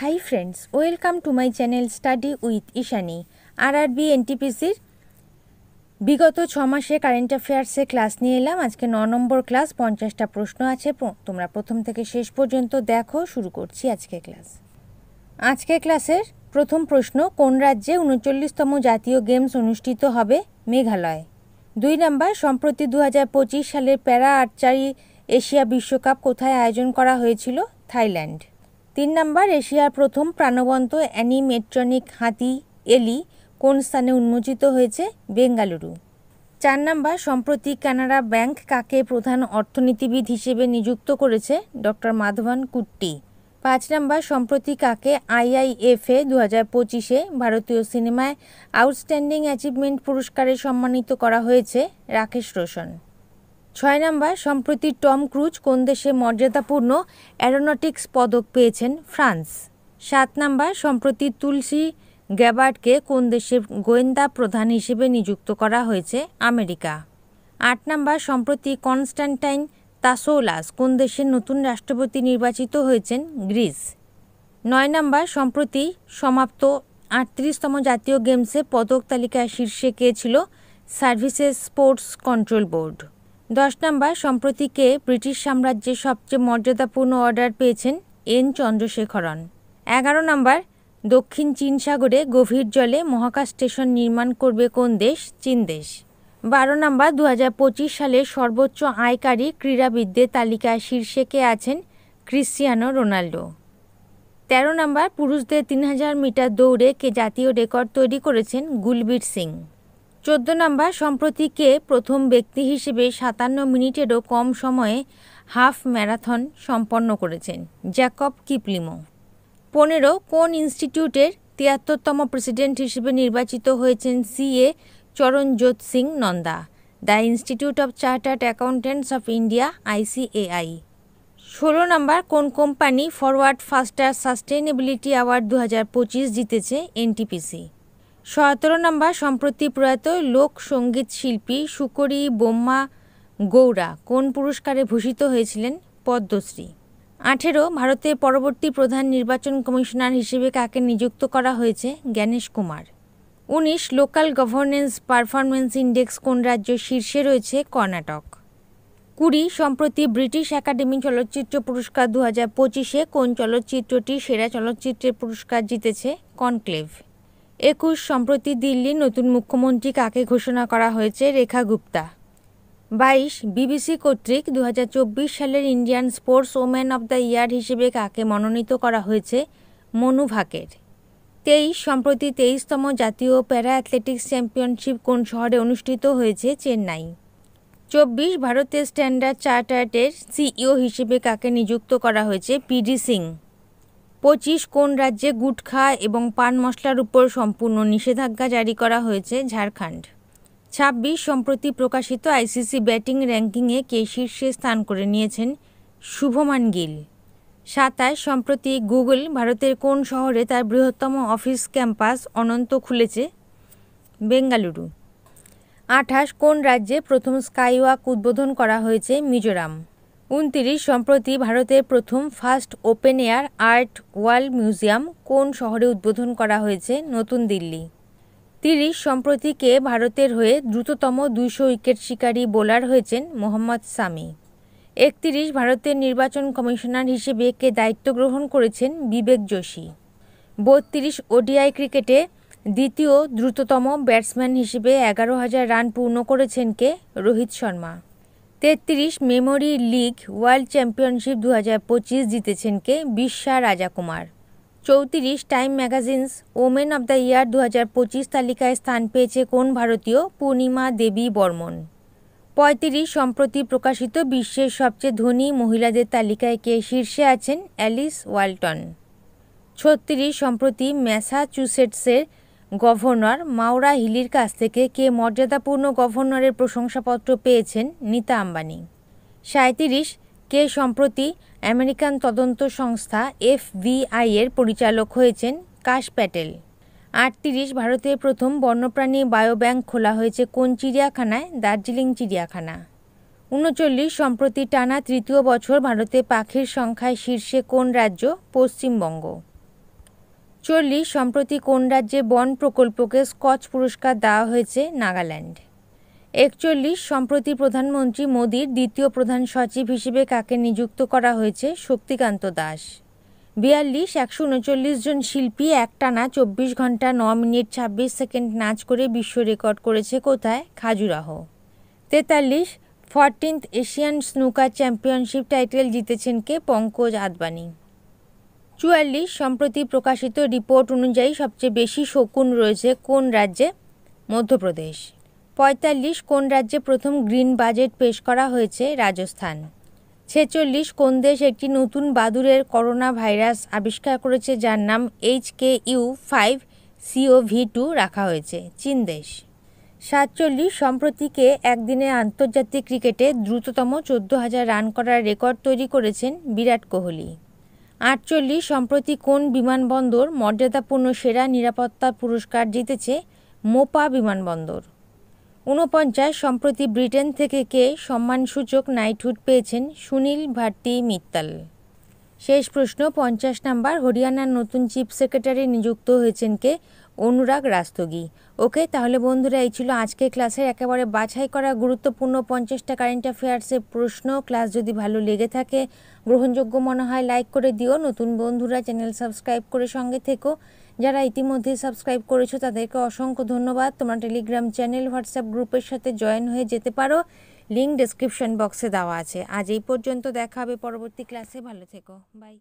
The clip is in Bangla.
High friends, welcome to my channel study with Ishani. RRB এনটিপিসির বিগত 6 মাসে কারেন্ট অ্যাফেয়ার্সে ক্লাস নিয়ে এলাম। আজকে 9 নম্বর ক্লাস, 50টা প্রশ্ন আছে। তোমরা প্রথম থেকে শেষ পর্যন্ত দেখো। শুরু করছি আজকে ক্লাস। আজকে ক্লাসের প্রথম প্রশ্ন, কোন রাজ্যে 39তম জাতীয় গেমস অনুষ্ঠিত হবে? মেঘালয়। 2 নম্বর, সম্প্রতি 2025 সালের প্যারা আর্চারি এশিয়া বিশ্বকাপ কোথায় আয়োজন করা হয়েছিল? থাইল্যান্ড। 3 নম্বর, এশিয়ার প্রথম প্রাণবন্ত অ্যানিমেট্রনিক হাতি এলি কোন স্থানে উন্মোচিত হয়েছে? বেঙ্গালুরু। 4 নম্বর, সম্প্রতি কানাড়া ব্যাংক কাকে প্রধান অর্থনীতিবিদ হিসেবে নিযুক্ত করেছে? ডক্টর মাধবন কুট্টি। 5 নম্বর, সম্প্রতি কাকে আইআইএফএ 2025-এ ভারতীয় সিনেমায় আউটস্ট্যান্ডিং অ্যাচিভমেন্ট পুরস্কারে সম্মানিত করা হয়েছে? রাকেশ রোশন। 6 নম্বর, সম্প্রতি টম ক্রুজ কোন দেশে মর্যাদাপূর্ণ অ্যারোনটিক্স পদক পেয়েছেন? ফ্রান্স। 7 নম্বর, সম্প্রতি তুলসী গ্যাবার্ডকে কোন দেশের গোয়েন্দা প্রধান হিসেবে নিযুক্ত করা হয়েছে? আমেরিকা। 8 নম্বর, সম্প্রতি কনস্ট্যান্টাইন তাসোলাস কোন দেশের নতুন রাষ্ট্রপতি নির্বাচিত হয়েছেন? গ্রিস। 9 নম্বর, সম্প্রতি সমাপ্ত 38তম জাতীয় গেমসে পদক তালিকায় শীর্ষে কে ছিল? Services sports control board. 10 নম্বর, সম্প্রতি কে ব্রিটিশ সাম্রাজ্যের সবচেয়ে মর্যাদাপূর্ণ অর্ডার পেয়েছেন? এন চন্দ্রশেখরন। 11 নম্বর, দক্ষিণ চীন সাগরে গভীর জলে মহাকাশ স্টেশন নির্মাণ করবে কোন দেশ? চীন দেশ। 12 নম্বর, 2025 সালের সর্বোচ্চ আয়কারী ক্রীড়াবিদদের তালিকায় শীর্ষে কে আছেন? Cristiano Ronaldo. 13 নম্বর, পুরুষদের 3000 মিটার দৌড়ে কে জাতীয় রেকর্ড তৈরি করেছেন? গুলবীর সিং। 14 নম্বর, সম্প্রতি কে প্রথম ব্যক্তি হিসেবে 57 মিনিটেরও কম সময়ে হাফ ম্যারাথন সম্পন্ন করেছেন? জ্যাকব কিপলিমো। 15, কোন ইনস্টিটিউটের 73তম প্রেসিডেন্ট হিসেবে নির্বাচিত হয়েছেন CA Charanjot Singh Nanda? The institute of chartered accountants of India, ICAI। 16 number, কোন company forward faster sustainability award 2025 জিতেছে? NTPC। 17 নম্বর, সম্প্রতি প্রয়াত লোক সঙ্গীত শিল্পী সুকরি বোম্মা গৌড়া কোন পুরস্কারে ভূষিত হয়েছিলেন? পদ্মশ্রী। 18, ভারতের পরবর্তী প্রধান নির্বাচন কমিশনার হিসেবে কাকে নিযুক্ত করা হয়েছে? Gyanesh Kumar. 19, local governance performance index কোন রাজ্য শীর্ষে রয়েছে? কর্ণাটক। 20, সম্প্রতি ব্রিটিশ একাডেমি চলচ্চিত্র পুরস্কার 2025-এ কোন চলচ্চিত্রটি সেরা চলচ্চিত্রের পুরস্কার জিতেছে? কনক্লেভ। 21, সম্প্রতি দিল্লির নতুন মুখ্যমন্ত্রী কাকে ঘোষণা করা হয়েছে? রেখা গুপ্তা। 22, বিবিসি কর্তৃক 2024 সালের Indian sports woman of the ইয়ার হিসেবে কাকে মনোনীত করা হয়েছে? মনু ভাকের। 23, সম্প্রতি 23তম জাতীয় প্যারা অ্যাথলেটিক্স চ্যাম্পিয়নশিপ কোন শহরে অনুষ্ঠিত হয়েছে? চেন্নাই। 24, ভারতের স্ট্যান্ডার্ড চার্টার্ডের CEO হিসেবে কাকে নিযুক্ত করা হয়েছে? PD সিং। 25, কোন রাজ্যে গুটখা এবং পান মশলার উপর সম্পূর্ণ নিষেধাজ্ঞা জারি করা হয়েছে? ঝাড়খণ্ড। 26, সম্প্রতি প্রকাশিত ICC ব্যাটিং র্যাঙ্কিংয়ে কে শীর্ষে স্থান করে নিয়েছেন? শুভমান গিল। 27, সম্প্রতি গুগল ভারতের কোন শহরে তার বৃহত্তম অফিস ক্যাম্পাস অনন্ত খুলেছে? বেঙ্গালুরু। 28, কোন রাজ্যে প্রথম স্কাইওয়াক উদ্বোধন করা হয়েছে? মিজোরাম। 29, সম্প্রতি ভারতের প্রথম ফার্স্ট ওপেন এয়ার আর্ট ওয়াল মিউজিয়াম কোন শহরে উদ্বোধন করা হয়েছে? নতুন দিল্লি। 30, সম্প্রতি কে ভারতের হয়ে দ্রুততম 200 উইকেট শিকারী বোলার হয়েছেন? মোহাম্মদ সামি। 31, ভারতের নির্বাচন কমিশনার হিসেবে কে দায়িত্ব গ্রহণ করেছেন? বিবেক যোশী। 32, ODI ক্রিকেটে দ্বিতীয় দ্রুততম ব্যাটসম্যান হিসেবে 11,000 রান পূর্ণ করেছেন কে? Rohit Sharma. 33, memory league world championship 2025 জিতেছেন কে? বিশ্বা Rajakumar. 34, Time magazine's women of the year 2025 তালিকায় স্থান পেয়েছে কোন ভারতীয়? পূর্ণিমা দেবী বর্মন। 35, সম্প্রতি প্রকাশিত বিশ্বের সবচেয়ে ধনী মহিলাদের তালিকায় কে শীর্ষে আছেন? অ্যালিস ওয়ালটন। 36, সম্প্রতি ম্যাসাচুসেটসের গভর্নর মাওরা হিলির কাছ থেকে কে মর্যাদাপূর্ণ গভর্নরের প্রশংসাপত্র পেয়েছেন? নীতা আম্বানি। 37, কে সম্প্রতি আমেরিকান তদন্ত সংস্থা FBI এর পরিচালক হয়েছেন? কাশ প্যাটেল। 38, ভারতের প্রথম বন্যপ্রাণী বায়োব্যাংক খোলা হয়েছে কোন চিড়িয়াখানায়? দার্জিলিং চিড়িয়াখানা। 39, সম্প্রতি টানা তৃতীয় বছর ভারতে পাখির সংখ্যায় শীর্ষে কোন রাজ্য? পশ্চিমবঙ্গ। 40 সম্প্রতি কোন রাজ্যে বন প্রকল্পকে স্কচ পুরস্কার দেওয়া হয়েছে? নাগাল্যান্ড। 41 সম্প্রতি প্রধানমন্ত্রী মোদীর দ্বিতীয় প্রধান সচিব হিসেবে কাকে নিযুক্ত করা হয়েছে? শক্তিকান্ত দাস। 42 139 জন শিল্পী একটানা 24 ঘন্টা 9 মিনিট 26 সেকেন্ড নাচ করে বিশ্ব রেকর্ড করেছে কোথায়? Khajuraho. 43 14th Asian snooker championship title জিতেছেন কে? পঙ্কজ আদবানি। 44 সম্প্রতি প্রকাশিত রিপোর্ট অনুযায়ী সবচেয়ে বেশি শকুন রয়েছে কোন রাজ্যে? মধ্যপ্রদেশ। 45 কোন রাজ্যে প্রথম গ্রিন বাজেট পেশ করা হয়েছে? রাজস্থান। 46 কোন দেশ একটি নতুন বাদুড়ের করোনা ভাইরাস আবিষ্কার করেছে যার নাম HKU5CoV2 রাখা হয়েছে? চীন দেশ। 47 সম্প্রতি কে একদিনে আন্তর্জাতিক ক্রিকেটে দ্রুততম 14,000 রান করার রেকর্ড তৈরি করেছেন? বিরাট কোহলি। 48 সম্প্রতি কোন বিমানবন্দর মর্যাদাপূর্ণ সেরা নিরাপত্তা পুরস্কার জিতেছে? মোপা বিমানবন্দর। 49 সম্প্রতি ব্রিটেন থেকে কে সম্মানসূচক নাইটহুড পেয়েছেন? সুনীল ভাট্টি মিত্তাল। শেষ প্রশ্ন 50 নাম্বার, হরিয়ানার নতুন চিফ সেক্রেটারি নিযুক্ত হয়েছেন কে? অনুরাগ রাস্তগি। ওকে, তাহলে বন্ধুরা এই ছিল আজকের ক্লাসের একেবারে বাছাই করা গুরুত্বপূর্ণ 50টা কারেন্ট অ্যাফেয়ার্সের প্রশ্ন। ক্লাস যদি ভালো লেগে থাকে, গ্রহণযোগ্য মনে হয়, লাইক করে দিও। নতুন বন্ধুরা চ্যানেল সাবস্ক্রাইব করে সঙ্গে থেকো। যারা ইতিমধ্যে সাবস্ক্রাইব করেছো তাদেরকে অসংখ্য ধন্যবাদ। তোমরা টেলিগ্রাম চ্যানেল, হোয়াটসঅ্যাপ গ্রুপের সাথে জয়েন হয়ে যেতে পারো, লিঙ্ক ডেসক্রিপশন বক্সে দেওয়া আছে। আজ এই পর্যন্ত, দেখা হবে পরবর্তী ক্লাসে। ভালো থেকো, বাই।